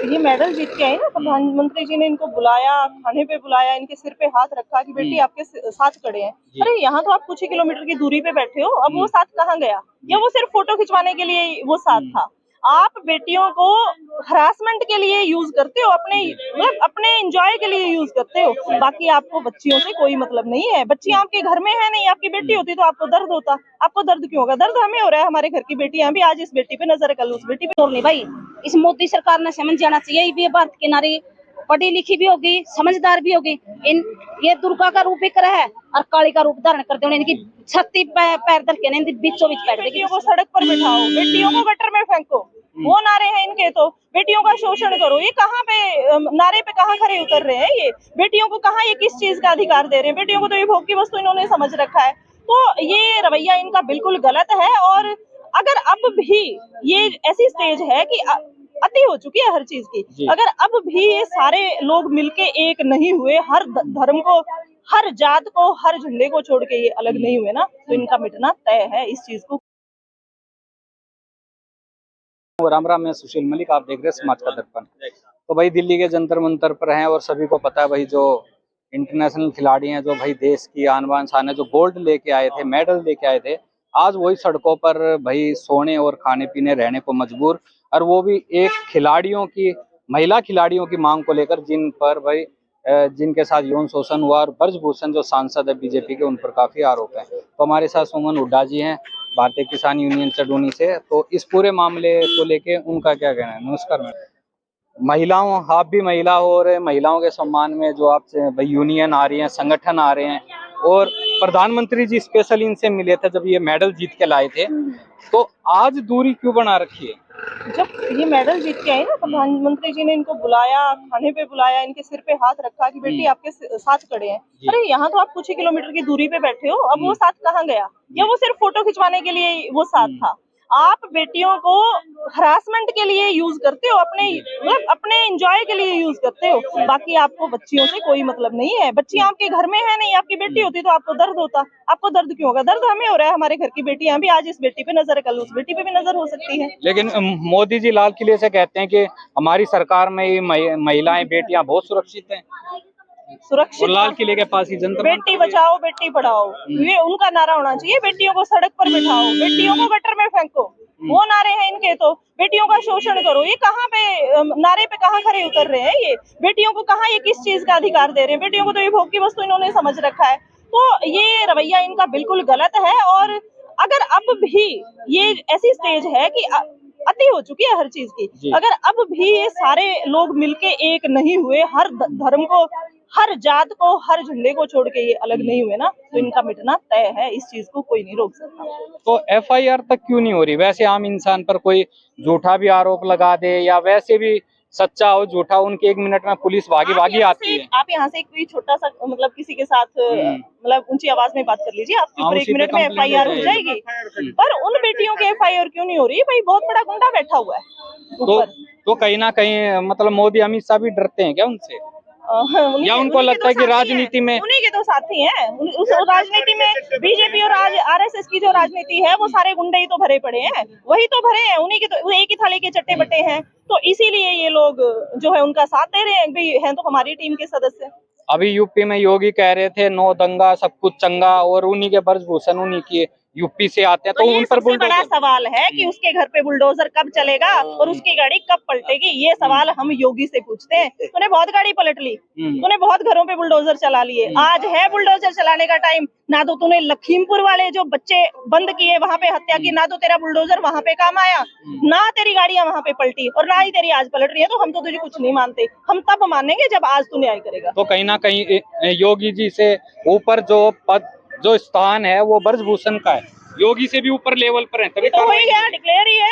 ये मेडल जीत के आई ना, प्रधानमंत्री जी ने इनको बुलाया, खाने पे बुलाया, इनके सिर पे हाथ रखा कि बेटी आपके साथ खड़े हैं। अरे यहाँ तो आप कुछ ही किलोमीटर की दूरी पे बैठे हो, अब वो साथ कहाँ गया? या वो सिर्फ फोटो खिंचवाने के लिए वो साथ था? आप बेटियों को हरासमेंट के लिए यूज करते हो, अपने मतलब अपने एंजॉय के लिए यूज करते हो। बाकी आपको बच्चियों से कोई मतलब नहीं है। बच्ची आपके घर में है नहीं, आपकी बेटी होती तो आपको दर्द होता। आपको दर्द क्यों होगा? दर्द हमें हो रहा है, हमारे घर की बेटियां भी आज इस बेटी पे नजर, कल उस बेटी पे। और नहीं भाई, इस मोदी सरकार ने समझ जाना चाहिए। ये भारत की नारी पढ़ी लिखी भी होगी, समझदार भी होगी। इन ये दुर्गा का रूप भी करा है और काली का रूप धारण करते हुए इनकी छत्ती पैर धर के बीचों बीच पैर। बेटियों को सड़क पर बिठाओ, बेटियों को गटर में फेंको, वो नारे हैं इनके। तो बेटियों का शोषण करो, ये कहाँ पे नारे पे कहाँ खड़े उतर रहे हैं? ये बेटियों को कहाँ, ये किस चीज का अधिकार दे रहे हैं? बेटियों को तो ये भोग की वस्तु इन्होंने समझ रखा है। तो ये रवैया इनका बिल्कुल गलत है। और अगर अब भी ये ऐसी स्टेज है कि अति हो चुकी है हर चीज की, अगर अब भी ये सारे लोग मिलके एक नहीं हुए, हर धर्म को, हर जात को, हर झंडे को छोड़ के ये अलग नहीं हुए ना, तो इनका मिटना तय है इस चीज को। राम राम, मैं सुशील मलिक, आप देख रहे हैं समाज का दर्पण। तो भाई दिल्ली के जंतर मंतर पर हैं और सभी को पता है भाई, जो इंटरनेशनल खिलाड़ी हैं, जो भाई देश की आन बान शान है, जो गोल्ड लेके आए थे, मेडल लेके आए थे, आज वही सड़कों पर भाई सोने और खाने पीने रहने को मजबूर। और वो भी एक महिला खिलाड़ियों की मांग को लेकर, जिन पर भाई जिनके साथ यौन शोषण हुआ। और ब्रजभूषण जो सांसद है बीजेपी के, उन पर काफी आरोप है। तो हमारे साथ सुमन हुड्डा जी हैं, भारतीय किसान यूनियन चडूनी से। तो इस पूरे मामले को लेके उनका क्या कहना है? नमस्कार मैम। महिलाओं, आप भी महिला हो और महिलाओं के सम्मान में जो आपसे भाई यूनियन आ रही है, संगठन आ रहे हैं, और प्रधानमंत्री जी स्पेशल इनसे मिले थे जब ये मेडल जीत के लाए थे, तो आज दूरी क्यों बना रखी है? जब ये मेडल जीत के आई ना, प्रधानमंत्री जी ने इनको बुलाया, खाने पे बुलाया, इनके सिर पे हाथ रखा कि बेटी आपके साथ खड़े हैं। अरे यहाँ तो आप कुछ ही किलोमीटर की दूरी पे बैठे हो, अब वो साथ कहाँ गया? या वो सिर्फ फोटो खिंचवाने के लिए वो साथ था? आप बेटियों को हरासमेंट के लिए यूज करते हो, अपने मतलब अपने एंजॉय के लिए यूज करते हो। बाकी आपको बच्चियों से कोई मतलब नहीं है। बच्ची आपके घर में है नहीं, आपकी बेटी होती तो आपको दर्द होता। आपको दर्द क्यों होगा? दर्द हमें हो रहा है, हमारे घर की बेटियां भी आज इस बेटी पे नजर, कल उस बेटी पे भी नजर हो सकती है। लेकिन मोदी जी लाल किले से कहते हैं कि हमारी सरकार में ये महिलाएं, बेटियां बहुत सुरक्षित हैं। सुरक्षित, और लाल किले के पास ही जनता बेटी बचाओ बेटी पढ़ाओ, ये उनका नारा होना चाहिए। बेटियों को सड़क पर बिठाओ, बेटियों को गटर में फेंको, वो नारे हैं इनके। तो बेटियों का शोषण करो, ये कहाँ पे नारे पे कहाँ खड़े उतर रहे हैं? ये बेटियों को कहाँ, ये किस चीज का अधिकार दे रहे हैं? बेटियों को तो ये भोग की वस्तु इन्होंने समझ रखा है। तो ये रवैया इनका बिल्कुल गलत है। और अगर अब भी ये ऐसी स्टेज है कि अति हो चुकी है हर चीज की, अगर अब भी ये सारे लोग मिलके एक नहीं हुए, हर धर्म को, हर जात को, हर झंडे को छोड़ के ये अलग नहीं हुए ना, तो इनका मिटना तय है। इस चीज को कोई नहीं रोक सकता। तो FIR तक क्यों नहीं हो रही? वैसे आम इंसान पर कोई झूठा भी आरोप लगा दे, या वैसे भी सच्चा हो झूठा, उनके 1 मिनट में पुलिस भागी आती है। आप यहाँ से कोई छोटा सा मतलब किसी के साथ मतलब ऊंची आवाज में बात कर लीजिए, आपके ऊपर 1 मिनट में FIR हो जाएगी। पर उन बेटियों के FIR क्यों नहीं हो रही? भाई बहुत बड़ा गुंडा बैठा हुआ है। तो कहीं ना कहीं मतलब मोदी अमित शाह भी डरते हैं क्या उनसे? या उनको लगता है कि राजनीति में उन्हीं के तो साथी हैं? उस राजनीति में बीजेपी और RSS की जो राजनीति है, वो सारे गुंडे ही तो भरे पड़े हैं, वही तो भरे हैं। उन्हीं के तो एक ही थाली के चट्टे बट्टे हैं। तो इसीलिए ये लोग जो है उनका साथ दे रहे हैं, भी हैं तो हमारी टीम के सदस्य। अभी यूपी में योगी कह रहे थे नो दंगा सब कुछ चंगा, और उन्हीं के ब्रजभूषण उन्हीं की यूपी से आते हैं। तो उन पर बड़ा सवाल है कि उसके घर पे बुलडोजर कब चलेगा और उसकी गाड़ी कब पलटेगी? ये सवाल हम योगी से पूछते हैं। तूने बहुत गाड़ी पलट ली, तूने बहुत घरों पे बुलडोजर चला लिए, आज है बुलडोजर चलाने का टाइम। ना तो तूने लखीमपुर वाले जो बच्चे बंद किए, वहाँ पे हत्या की, ना तो तेरा बुलडोजर वहाँ पे काम आया, ना तेरी गाड़ियां वहाँ पे पलटी, और ना ही तेरी आज पलट रही है। तो हम तो तुझे कुछ नहीं मानते, हम तब मानेंगे जब आज तू न्याय करेगा। तो कहीं ना कहीं योगी जी से ऊपर जो पद, जो स्थान है, वो ब्रजभूषण का है, योगी से भी ऊपर लेवल पर है। तभी तो वही है, डिक्लेयर ही है।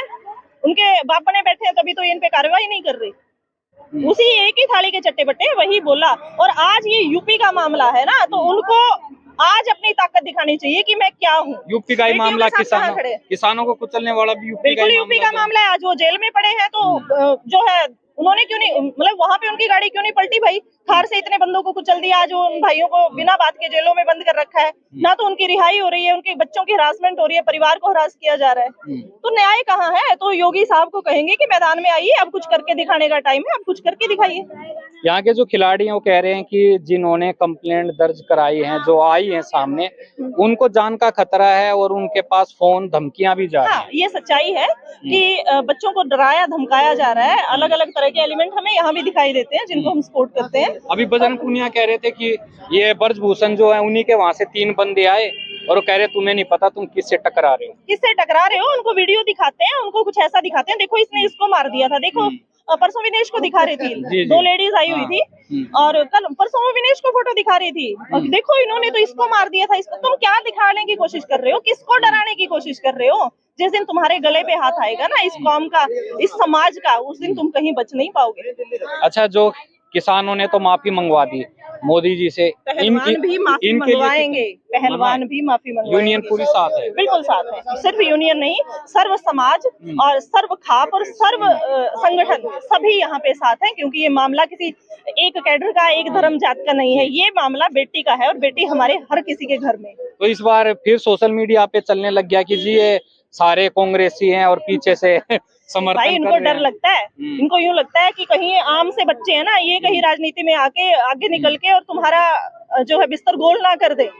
उनके बाप बने बैठे हैं, तभी तो इन पे कार्रवाई नहीं कर रही। उसी एक ही थाली के चट्टे बट्टे वही बोला। और आज ये यूपी का मामला है ना, तो उनको आज अपनी ताकत दिखानी चाहिए कि मैं क्या हूँ। यूपी का ही मामला, किसानों को कुचलने वाला भी यूपी का मामला है। आज वो जेल में पड़े हैं, तो जो है उन्होंने क्यों नहीं, मतलब वहाँ पे उनकी गाड़ी क्यों नहीं पलटी? भाई खार से इतने बंदों को कुचल दिया, आज उन भाइयों को बिना बात के जेलों में बंद कर रखा है, ना तो उनकी रिहाई हो रही है, उनके बच्चों की हरासमेंट हो रही है, परिवार को हरास किया जा रहा है। तो न्याय कहाँ है? तो योगी साहब को कहेंगे कि मैदान में आइए, अब कुछ करके दिखाने का टाइम है, अब कुछ करके दिखाइए। यहाँ के जो खिलाड़ी हैं वो कह रहे हैं कि जिन्होंने कंप्लेंट दर्ज कराई हैं, जो आई हैं सामने, उनको जान का खतरा है और उनके पास फोन धमकियां भी जा रही हाँ, हैं। ये सच्चाई है कि बच्चों को डराया धमकाया जा रहा है। अलग अलग तरह के एलिमेंट हमें यहाँ भी दिखाई देते हैं, जिनको हम सपोर्ट करते हैं। अभी बजरंग पूनिया कह रहे थे कि ये ब्रजभूषण जो है उन्हीं के वहां से 3 बंदे आए और वो कह रहे तुम्हें नहीं पता तुम किससे टकरा रहे हो। किससे टकरा रहे हो? उनको वीडियो दिखाते हैं, उनको कुछ ऐसा दिखाते हैं, देखो इसने इसको मार दिया था, देखो परसों विनेश को दिखा रही थी, जी। 2 लेडीज आई हुई थी और कल परसों वो विनेश को फोटो दिखा रही थी और देखो इन्होंने तो इसको मार दिया था, इसको। तुम क्या दिखाने की कोशिश कर रहे हो? किसको डराने की कोशिश कर रहे हो? जिस दिन तुम्हारे गले पे हाथ आएगा ना इस कौम का, इस समाज का, उस दिन तुम कहीं बच नहीं पाओगे। अच्छा, जो किसानों ने तो माफी मंगवा दी मोदी जी से, पहलवान भी माफी मंगवाएंगे, पहलवान भी माफी मंगवाएंगे। यूनियन पूरी साथ है? बिल्कुल साथ है, सिर्फ यूनियन नहीं, सर्व समाज और सर्व खाप और सर्व संगठन सभी यहाँ पे साथ हैं, क्योंकि ये मामला किसी एक कैडर का, एक धर्म जात का नहीं है, ये मामला बेटी का है और बेटी हमारे हर किसी के घर में। तो इस बार फिर सोशल मीडिया पे चलने लग गया कि जी ये सारे कांग्रेसी हैं और पीछे से समर्थन भाई इनको डर लगता है, इनको यूं लगता है कि कहीं आम से बच्चे हैं ना, ये कहीं राजनीति में आके आगे निकल के और तुम्हारा जो है बिस्तर गोल ना कर दे।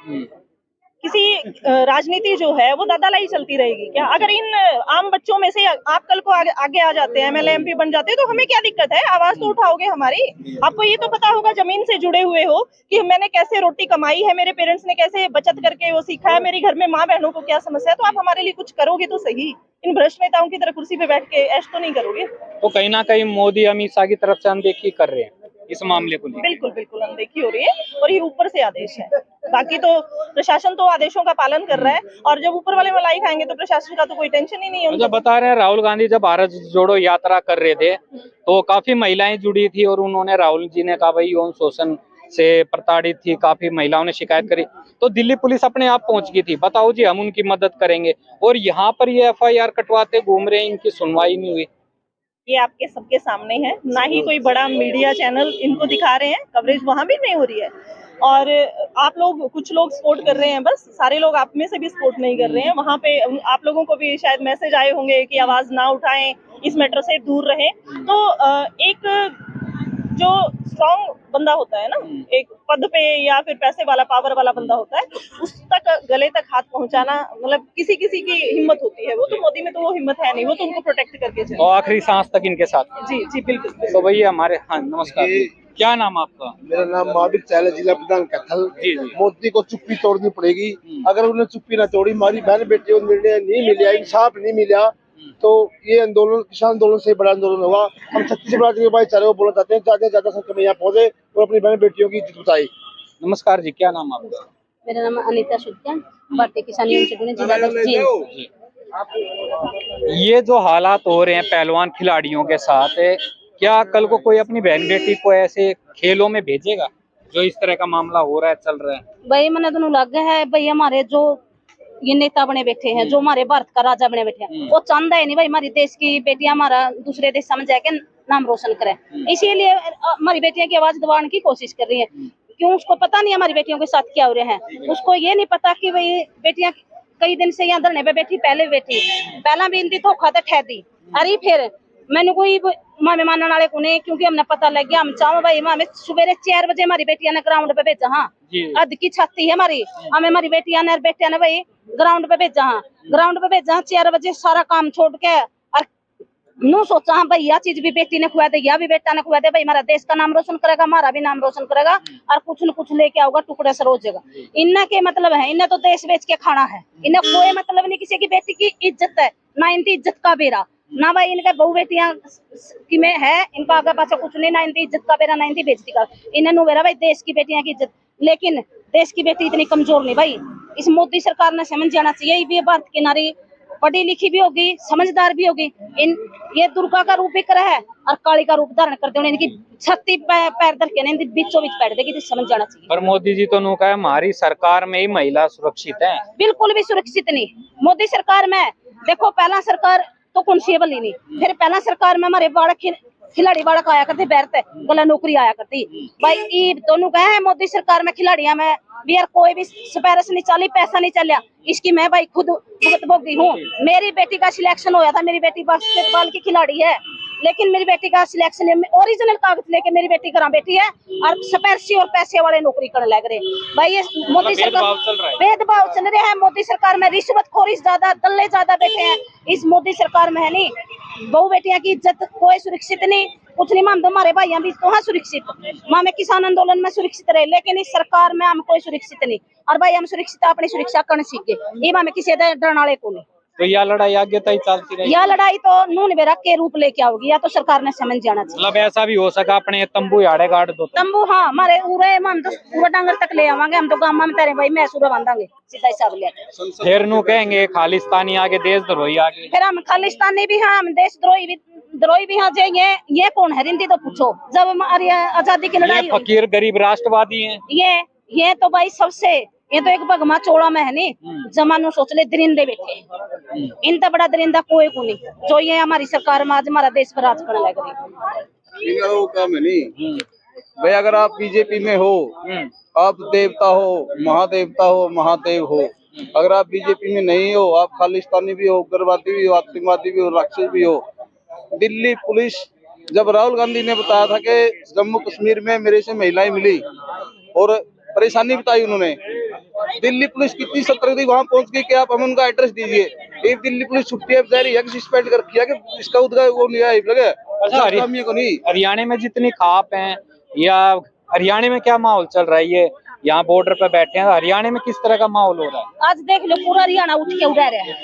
किसी राजनीति जो है वो दादालाई चलती रहेगी क्या? अगर इन आम बच्चों में से आप कल को आगे आ जाते हैं, एमएलए एमपी बन जाते हैं, तो हमें क्या दिक्कत है? आवाज तो उठाओगे हमारी। आपको ये तो पता होगा, जमीन से जुड़े हुए हो, कि मैंने कैसे रोटी कमाई है, मेरे पेरेंट्स ने कैसे बचत करके वो सीखा है, मेरे घर में माँ बहनों को क्या समस्या है, तो आप हमारे लिए कुछ करोगे तो सही। इन भ्रष्ट नेताओं की तरह कुर्सी पे बैठ के ऐश तो नहीं करोगे। तो कहीं ना कहीं मोदी अमित शाह की तरफ से अनदेखी कर रहे हैं इस मामले को लेकर। बिल्कुल बिल्कुल अनदेखी हो रही है और ये ऊपर से आदेश है, बाकी तो प्रशासन तो आदेशों का पालन कर रहा है, और जब ऊपर वाले मलाई खाएंगे तो प्रशासन का तो कोई टेंशन ही नहीं है। जब बता रहे हैं राहुल गांधी जब भारत जोड़ो यात्रा कर रहे थे तो काफी महिलाएं जुड़ी थी और उन्होंने, राहुल जी ने कहा भाई यौन शोषण से प्रताड़ित थी, काफी महिलाओं ने शिकायत करी, तो दिल्ली पुलिस अपने आप पहुंच गई थी, बताओ जी हम उनकी मदद करेंगे, और यहाँ पर ये FIR कटवाते घूम रहे हैं, इनकी सुनवाई नहीं हुई। ये आपके सबके सामने है, ना ही कोई बड़ा मीडिया चैनल इनको दिखा रहे हैं, कवरेज वहां भी नहीं हो रही है, और आप लोग, कुछ लोग सपोर्ट कर रहे हैं, बस सारे लोग आप में से भी सपोर्ट नहीं कर रहे हैं। वहां पे आप लोगों को भी शायद मैसेज आए होंगे कि आवाज ना उठाएं, इस मैटर से दूर रहें। तो एक जो स्ट्रॉन्ग बंदा होता है ना, एक पद पे या फिर पैसे वाला, पावर वाला बंदा होता है, उस तक गले तक हाथ पहुंचाना, मतलब किसी किसी की हिम्मत होती है, वो तो मोदी में तो वो हिम्मत है नहीं, वो तो उनको प्रोटेक्ट करके चले और आखिरी सांस तक इनके साथ। जी जी बिल्कुल। तो भैया हमारे, हाँ नमस्कार, क्या नाम आपका? मेरा नाम महावीर चाहल, जिला प्रधान कैथल। मोदी को चुप्पी तोड़नी पड़ेगी, अगर उन्हें चुप्पी ना तोड़ी, हमारी बहन बेटियों को निर्णय नहीं मिला, इंसाफ नहीं मिला, तो ये आंदोलन, किसान आंदोलन से बड़ा आंदोलन होगा। हम छत्तीसगढ़ के भाईचारे को बोलना चाहते हैं, ज्यादा से ज्यादा संख्या में यहाँ पहुंचे और अपनी बहन बेटियों की इज्जत बचाए। नमस्कार जी, क्या नाम आपका? मेरा नाम अनीता सुद्या, भारतीय किसान यूनियन जिला अध्यक्ष। ये जो हालात हो रहे हैं पहलवान खिलाड़ियों के साथ, क्या कल को कोई अपनी बहन बेटी को ऐसे खेलों में भेजेगा जो इस तरह का मामला हो रहा है, चल रहा है? भाई मैंने दोनों लग है भाई, हमारे जो ये नेता बने बैठे हैं, जो हमारे भारत का राजा बने बैठे हैं, वो चाहता है नहीं भाई हमारी देश की बेटियां हमारा दूसरे देश में जाके नाम रोशन करे, इसीलिए हमारी बेटियां की आवाज दबाने की कोशिश कर रही है। क्यों? उसको पता नहीं हमारी बेटियों के साथ क्या हो रहा है, उसको ये नहीं पता कि भाई बेटियां कई दिन से यहाँ धरने पे बैठी, पहले बैठी, पहला भी इनकी धोखा तो ठह दी, अरे फिर मैंने कोई मामे मानने वाले को नहीं, क्योंकि हमने पता लग गया, हम चाहो भाई हमें सुबह 4 बजे हमारी बेटियां ने ग्राउंड पे भेजा। हाँ, अध की छाती है हमारी, हमें हमारी बेटियां ने बेटिया ने भाई ग्राउंड पे भेजा। हाँ, ग्राउंड पे भेजा 4 बजे, सारा काम छोड़ के, और नू सोचा हाँ भाई यह चीज भी बेटी ने खुआ दे, यह भी बेटा ने खुआ दे, भाई हमारा देश का नाम रोशन करेगा, हमारा भी नाम रोशन करेगा, और कुछ न कुछ लेके आओगा टुकड़े से रोजेगा। इन्हें के मतलब है, इन्हें तो देश बेच के खाना है, इन्हें कोई मतलब नहीं किसी की बेटी की इज्जत है, ना इनकी इज्जत का बेरा, ना भाई इनके बहु बेटियां की में है, इनका आगे पाछा कुछ नहीं, ना इनकी इज्जत का बेरा, ना इनकी बेइज्जती का। इन्हें नु बेरा भाई देश की बेटियां की इज्जत, लेकिन देश की बेटी इतनी कमजोर नहीं भाई, इस मोदी सरकार ने समझ जाना चाहिए, ये भारत की नारी पढ़ी लिखी भी होगी, समझदार भी होगी, इन ये दुर्गा का रूप भी करा है और काली का रूप धारण करते हुए इनकी छत्ती पैर धर के इनकी बीचों बीच बैठ देगी, तो समझ जाना चाहिए। पर मोदी जी तो नु कहा हमारी सरकार में ही महिला सुरक्षित है। बिल्कुल भी सुरक्षित नहीं, मोदी सरकार में देखो, पहला सरकार तो कौन सी बली नहीं, फिर पहला सरकार में हमारे बालक खिलाड़ी बालक आया करते बैरते गला नौकरी आया करती भाई ई दोनों कहे मोदी सरकार में खिलाड़ियां में भी यार कोई भी सिफारिश नहीं चली, पैसा नहीं चलिया, इसकी मैं भाई खुद भुगतभोगी हूँ। मेरी बेटी का सिलेक्शन होया था, मेरी बेटी बास्केटबॉल की खिलाड़ी है, लेकिन मेरी बेटी का सिलेक्शन ओरिजिनल कागज लेके मेरी बेटी घर बैठी है और सिफारिशी और पैसे वाले नौकरी करने लग रहे। भाई ये मोदी सरकार भेदभाव चल रहे हैं। मोदी सरकार में रिश्वतखोरी ज्यादा, दल्ले ज्यादा बैठे हैं इस मोदी सरकार में, है नहीं बहु बेटियां की इज्जत कोई सुरक्षित नहीं, कुछ नहीं। हम तो हमारे भाइयां भी तो हाँ सुरक्षित, माँ किसान आंदोलन में सुरक्षित रहे, लेकिन इस सरकार में हम कोई सुरक्षित नहीं। और भाई हम सुरक्षित अपनी सुरक्षा करने सीख गए, ये माँ किसी डरने वाले को नहीं। तो यह लड़ाई आगे तक चलती रही, यह लड़ाई तो नून बेरा के रूप लेके आओगी, या तो सरकार ने समझ जाना चाहिए। मतलब ऐसा भी हो सका अपने तंबू याड़े गाड़ दो, तंबू हाँ हमारे उरे हम तो पूरा डांगर तक ले आवांगे, हम तो गाँव में तेरे भाई मैसूर बांधांगे सीधा हिसाब ले। फिर नू कहेंगे खालिस्तानी आगे, देशद्रोही आगे, फिर हम खालिस्तानी भी हाँ, हम देशद्रोही भी हाँ। ये कौन है रिंदी तो पूछो, जब हमारी आजादी की लड़ाई फकीर गरीब राष्ट्रवादी हैं ये तो भाई सबसे, ये तो एक भगमा चोड़ा में है नहीं जमानो सोच ले दरिंदे बैठे, इनता बड़ा दरिंदा कोई को नहीं जो ये हमारी सरकार में आज हमारा देश पर राज करने लग रही। काम है नहीं भाई, अगर आप बीजेपी में हो, आप देवता हो, महादेवता हो, महादेव हो। अगर आप बीजेपी में नहीं हो, आप खालिस्तानी भी हो, उग्रवादी भी हो, आतंकवादी भी हो, राक्षस भी हो। दिल्ली पुलिस, जब राहुल गांधी ने बताया था कि जम्मू कश्मीर में मेरे से महिलाएं मिली और परेशानी बताई उन्होंने, दिल्ली पुलिस कितनी सतर्क थी, वहां पहुंच गई कि आप हमें उनका एड्रेस दीजिए। एक दिल्ली पुलिस छुट्टी जा रही है कि सस्पेंड कर किया कि इसका उद्घाटन वो नहीं आया लगे। अच्छा, हरियाणा में जितनी खाप है या हरियाणा में क्या माहौल चल रहा है? ये यहाँ बॉर्डर पे बैठे हैं, हरियाणा में किस तरह का माहौल हो रहा है? आज देख लो पूरा हरियाणा उठ के उड़ा रहा है,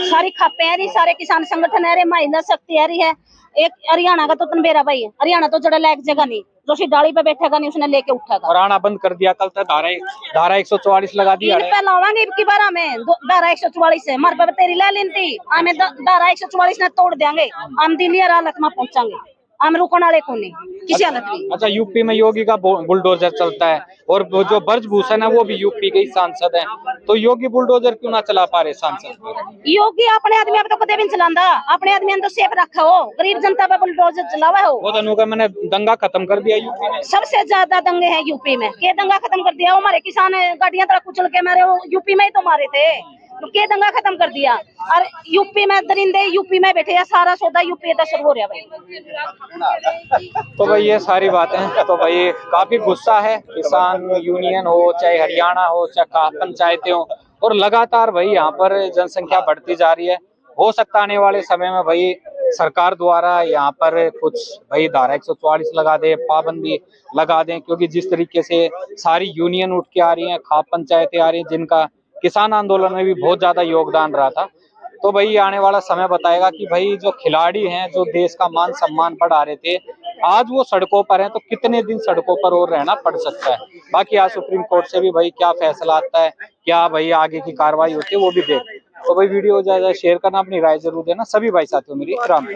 सारी खापे आ रही, सारे किसान संगठन आ रहे, महिला शक्ति आ रही है। एक हरियाणा का तो तनबेरा भाई है, हरियाणा तो जड़ा लायक जगह नहीं, जो सी डाली पे बैठेगा नहीं उसने लेके उठेगा। और आना बंद कर दिया, कल तक धारा 144 लगा दिया। लावांगे की बार में धारा 144 है, हमारे पे तेरी ला लेती, हमें धारा 144 ने तोड़ देंगे, हम दिल्ली हालत में पहुंचांगे, हम रुकने वाले को नहीं किसी हालत में। अच्छा, यूपी में योगी का बुलडोजर चलता है और वो जो ब्रजभूषण है वो भी यूपी के ही सांसद हैं, तो योगी बुलडोजर क्यों ना चला पा रहे सांसद? योगी अपने आदमी तो कदे भी नहीं चलांदा, अपने आदमी तो सेफ रखा हो, गरीब जनता पे बुलडोजर चलावा हो। वो तो मैंने दंगा खत्म कर दिया यूपी में, सबसे ज्यादा दंगे हैं यूपी में। के दंगा खत्म कर दिया? हमारे किसान गाड़ियां तरह कुचल के मारे, वो यूपी में ही तो मारे थे, तो के दंगा खत्म कर दिया। और यूपी में दरिंदे यूपी में बैठे, सारा सौदा यूपी का शुरू हो रहा भाई। तो भाई ये सारी बातें, तो भाई काफी गुस्सा है, किसान यूनियन हो चाहे हरियाणा हो चाहे पंचायतें हो, और लगातार भाई यहाँ पर जनसंख्या बढ़ती जा रही है। हो सकता आने वाले समय में भाई सरकार द्वारा यहाँ पर कुछ भाई धारा 144 लगा दे, पाबंदी लगा दें, क्योंकि जिस तरीके से सारी यूनियन उठ के आ रही हैं, खाप पंचायतें आ रही हैं, जिनका किसान आंदोलन में भी बहुत ज्यादा योगदान रहा था। तो भाई आने वाला समय बताएगा कि भाई जो खिलाड़ी हैं, जो देश का मान सम्मान बढ़ा रहे थे, आज वो सड़कों पर हैं, तो कितने दिन सड़कों पर और रहना पड़ सकता है। बाकी आज सुप्रीम कोर्ट से भी भाई क्या फैसला आता है, क्या भाई आगे की कार्रवाई होती है, वो भी देख। तो भाई वीडियो ज्यादा शेयर करना, अपनी राय जरूर देना। सभी भाई साथियों मेरी राम।